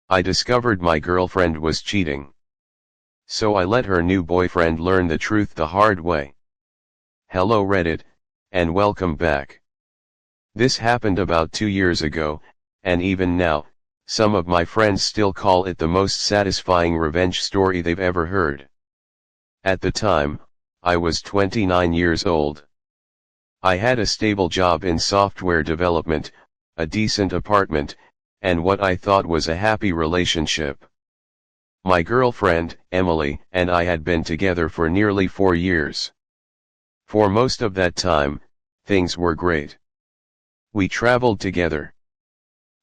I discovered my girlfriend was cheating. So I let her new boyfriend learn the truth the hard way. Hello Reddit, and welcome back. This happened about 2 years ago, and even now, some of my friends still call it the most satisfying revenge story they've ever heard. At the time, I was 29 years old. I had a stable job in software development, a decent apartment, and what I thought was a happy relationship. My girlfriend, Emily, and I had been together for nearly 4 years. For most of that time, things were great. We traveled together.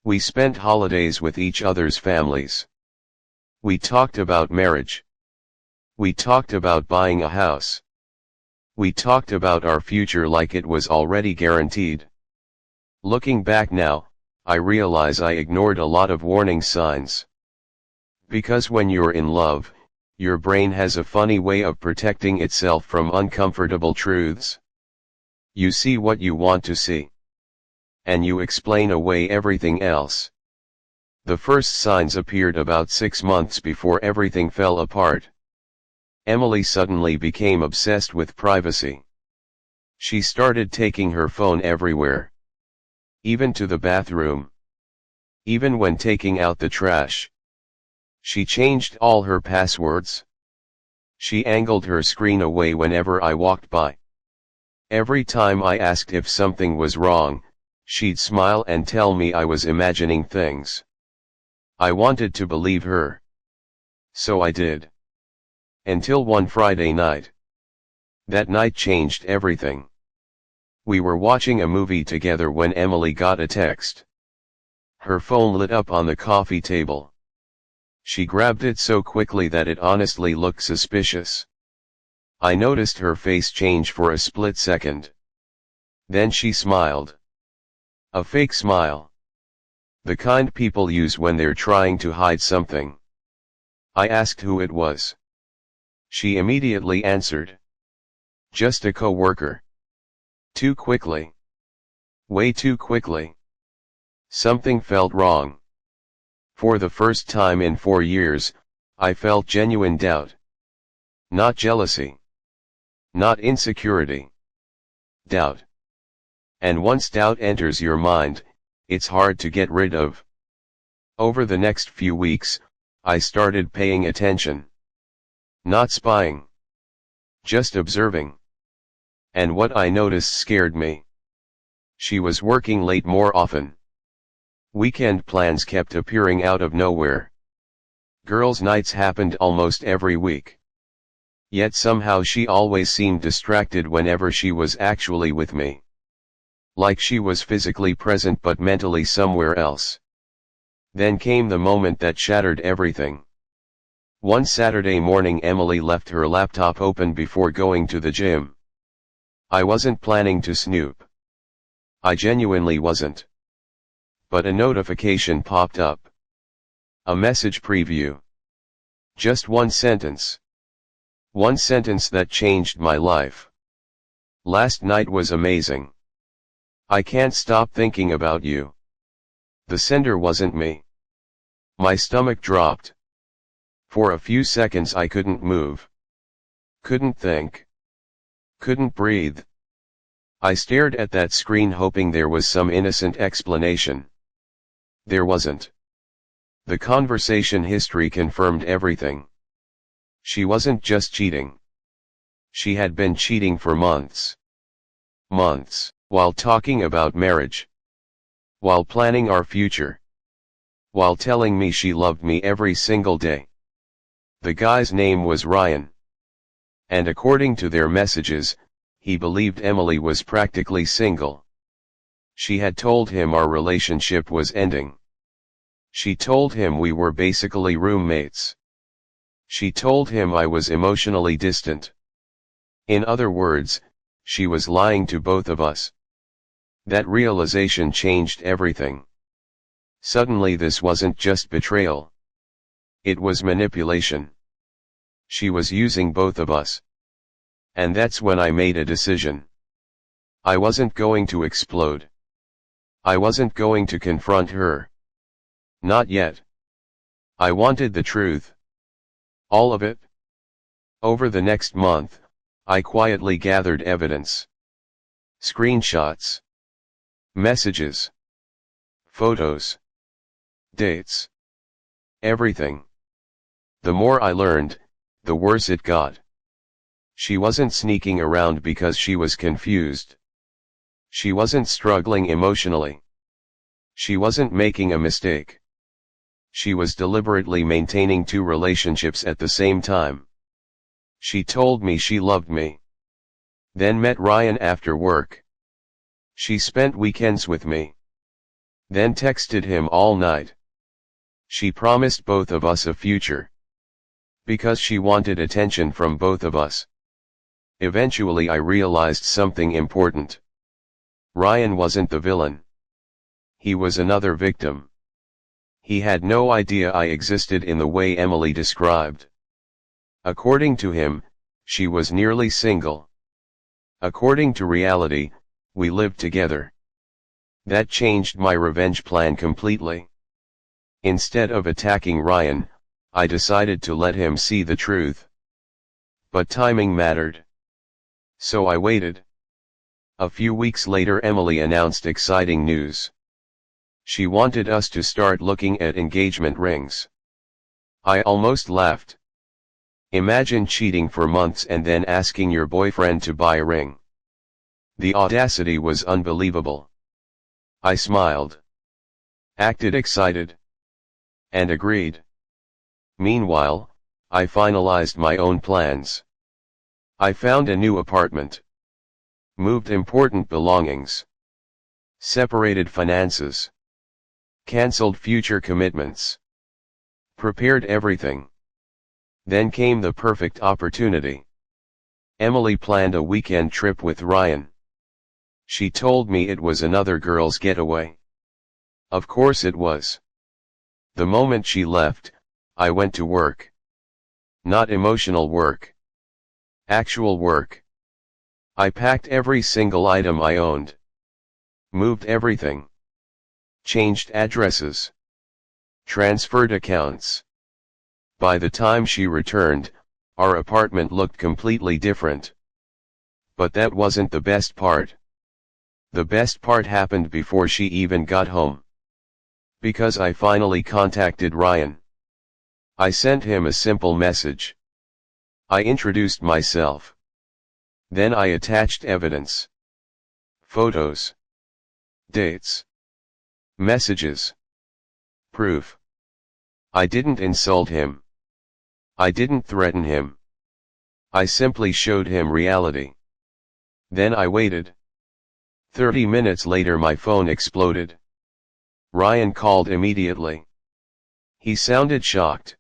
We spent holidays with each other's families. We talked about marriage. We talked about buying a house. We talked about our future like it was already guaranteed. Looking back now, I realize I ignored a lot of warning signs. Because when you're in love, your brain has a funny way of protecting itself from uncomfortable truths. You see what you want to see. And you explain away everything else. The first signs appeared about 6 months before everything fell apart. Emily suddenly became obsessed with privacy. She started taking her phone everywhere. Even to the bathroom. Even when taking out the trash. She changed all her passwords. She angled her screen away whenever I walked by. Every time I asked if something was wrong, she'd smile and tell me I was imagining things. I wanted to believe her. So I did. Until one Friday night. That night changed everything. We were watching a movie together when Emily got a text. Her phone lit up on the coffee table. She grabbed it so quickly that it honestly looked suspicious. I noticed her face change for a split second. Then she smiled. A fake smile. The kind people use when they're trying to hide something. I asked who it was. She immediately answered. Just a coworker. Too quickly. Way too quickly. Something felt wrong. For the first time in 4 years, I felt genuine doubt. Not jealousy. Not insecurity. Doubt. And once doubt enters your mind, it's hard to get rid of. Over the next few weeks, I started paying attention. Not spying. Just observing. And what I noticed scared me. She was working late more often. Weekend plans kept appearing out of nowhere. Girls' nights happened almost every week. Yet somehow she always seemed distracted whenever she was actually with me. Like she was physically present but mentally somewhere else. Then came the moment that shattered everything. One Saturday morning Emily left her laptop open before going to the gym. I wasn't planning to snoop. I genuinely wasn't. But a notification popped up. A message preview. Just one sentence. One sentence that changed my life. Last night was amazing. I can't stop thinking about you. The sender wasn't me. My stomach dropped. For a few seconds I couldn't move. Couldn't think. Couldn't breathe. I stared at that screen hoping there was some innocent explanation. There wasn't. The conversation history confirmed everything. She wasn't just cheating. She had been cheating for months. Months, while talking about marriage. While planning our future. While telling me she loved me every single day. The guy's name was Ryan. And according to their messages, he believed Emily was practically single. She had told him our relationship was ending. She told him we were basically roommates. She told him I was emotionally distant. In other words, she was lying to both of us. That realization changed everything. Suddenly this wasn't just betrayal. It was manipulation. She was using both of us. And that's when I made a decision. I wasn't going to explode. I wasn't going to confront her. Not yet. I wanted the truth. All of it. Over the next month, I quietly gathered evidence. Screenshots. Messages. Photos. Dates. Everything. The more I learned, the worse it got. She wasn't sneaking around because she was confused. She wasn't struggling emotionally. She wasn't making a mistake. She was deliberately maintaining two relationships at the same time. She told me she loved me. Then met Ryan after work. She spent weekends with me. Then texted him all night. She promised both of us a future. Because she wanted attention from both of us. Eventually I realized something important. Ryan wasn't the villain. He was another victim. He had no idea I existed in the way Emily described. According to him, she was nearly single. According to reality, we lived together. That changed my revenge plan completely. Instead of attacking Ryan, I decided to let him see the truth. But timing mattered. So I waited. A few weeks later Emily announced exciting news. She wanted us to start looking at engagement rings. I almost laughed. Imagine cheating for months and then asking your boyfriend to buy a ring. The audacity was unbelievable. I smiled. Acted excited. And agreed. Meanwhile, I finalized my own plans. I found a new apartment. Moved important belongings. Separated finances. Cancelled future commitments. Prepared everything. Then came the perfect opportunity. Emily planned a weekend trip with Ryan. She told me it was another girl's getaway. Of course it was. The moment she left, I went to work. Not emotional work. Actual work. I packed every single item I owned. Moved everything. Changed addresses. Transferred accounts. By the time she returned, our apartment looked completely different. But that wasn't the best part. The best part happened before she even got home. Because I finally contacted Ryan. I sent him a simple message. I introduced myself. Then I attached evidence. Photos. Dates. Messages. Proof. I didn't insult him. I didn't threaten him. I simply showed him reality. Then I waited. 30 minutes later my phone exploded. Ryan called immediately. He sounded shocked.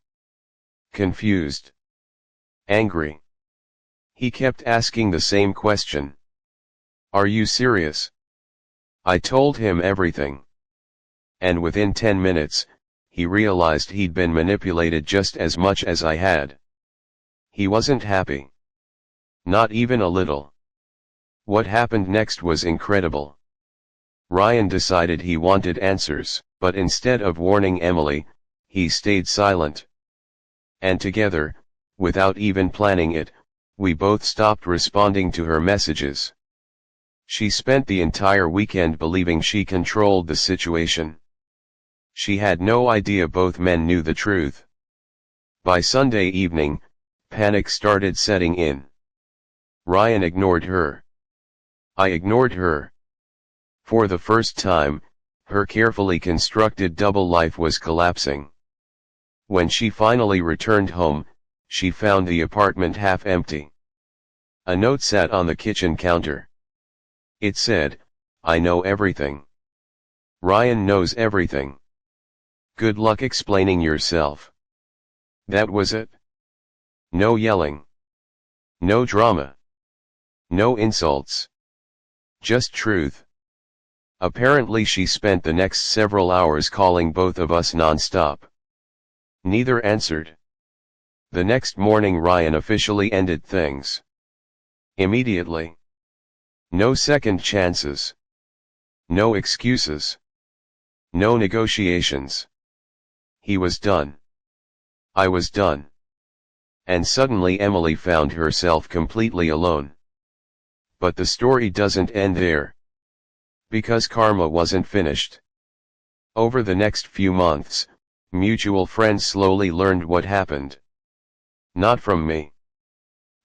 Confused. Angry. He kept asking the same question. Are you serious? I told him everything. And within 10 minutes, he realized he'd been manipulated just as much as I had. He wasn't happy. Not even a little. What happened next was incredible. Ryan decided he wanted answers, but instead of warning Emily, he stayed silent. And together, without even planning it, we both stopped responding to her messages. She spent the entire weekend believing she controlled the situation. She had no idea both men knew the truth. By Sunday evening, panic started setting in. Ryan ignored her. I ignored her. For the first time, her carefully constructed double life was collapsing. When she finally returned home, she found the apartment half empty. A note sat on the kitchen counter. It said, "I know everything. Ryan knows everything. Good luck explaining yourself." That was it. No yelling. No drama. No insults. Just truth. Apparently she spent the next several hours calling both of us non-stop. Neither answered. The next morning Ryan officially ended things. Immediately. No second chances. No excuses. No negotiations. He was done. I was done. And suddenly Emily found herself completely alone. But the story doesn't end there. Because karma wasn't finished. Over the next few months, mutual friends slowly learned what happened. Not from me.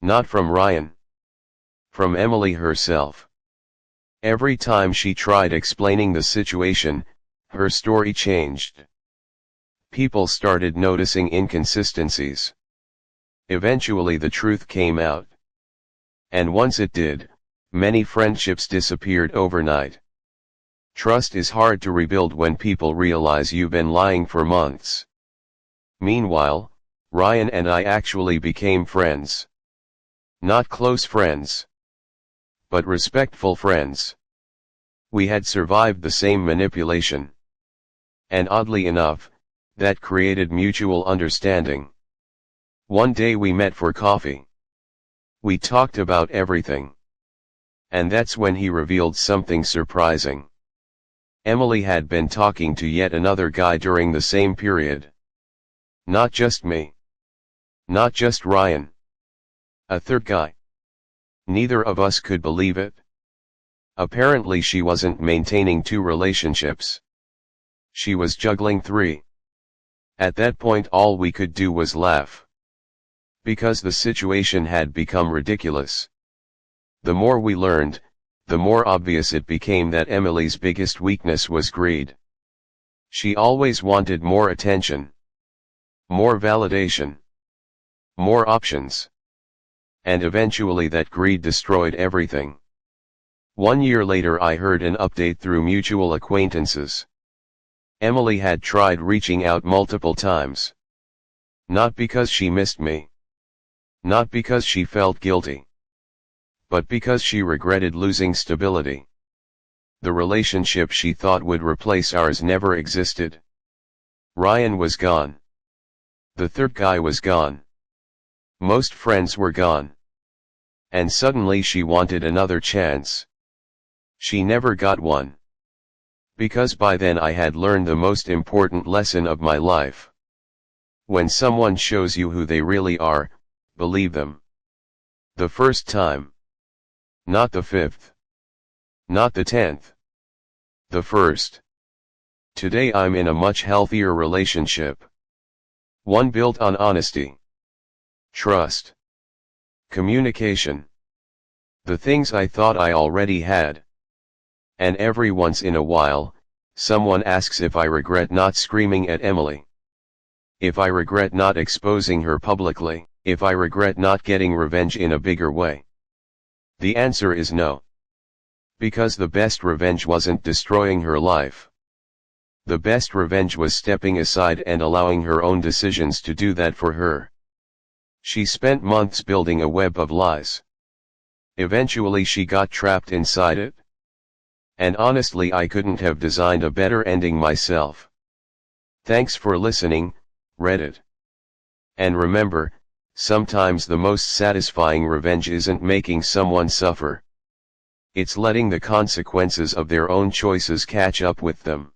Not from Ryan. From Emily herself. Every time she tried explaining the situation, her story changed. People started noticing inconsistencies. Eventually the truth came out. And once it did, many friendships disappeared overnight. Trust is hard to rebuild when people realize you've been lying for months. Meanwhile, Ryan and I actually became friends. Not close friends, but respectful friends. We had survived the same manipulation. And oddly enough, that created mutual understanding. One day we met for coffee. We talked about everything. And that's when he revealed something surprising. Emily had been talking to yet another guy during the same period. Not just me. Not just Ryan. A third guy. Neither of us could believe it. Apparently she wasn't maintaining 2 relationships. She was juggling 3. At that point all we could do was laugh. Because the situation had become ridiculous. The more we learned, the more obvious it became that Emily's biggest weakness was greed. She always wanted more attention. More validation. More options. And eventually that greed destroyed everything. 1 year later I heard an update through mutual acquaintances. Emily had tried reaching out multiple times. Not because she missed me. Not because she felt guilty. But because she regretted losing stability. The relationship she thought would replace ours never existed. Ryan was gone. The third guy was gone. Most friends were gone. And suddenly she wanted another chance. She never got one. Because by then I had learned the most important lesson of my life. When someone shows you who they really are, believe them. The first time. Not the 5th. Not the 10th. The first. Today I'm in a much healthier relationship. One built on honesty. Trust. Communication. The things I thought I already had. And every once in a while, someone asks if I regret not screaming at Emily. If I regret not exposing her publicly, if I regret not getting revenge in a bigger way. The answer is no. Because the best revenge wasn't destroying her life. The best revenge was stepping aside and allowing her own decisions to do that for her. She spent months building a web of lies. Eventually she got trapped inside it. And honestly I couldn't have designed a better ending myself. Thanks for listening, Reddit. And remember, sometimes the most satisfying revenge isn't making someone suffer. It's letting the consequences of their own choices catch up with them.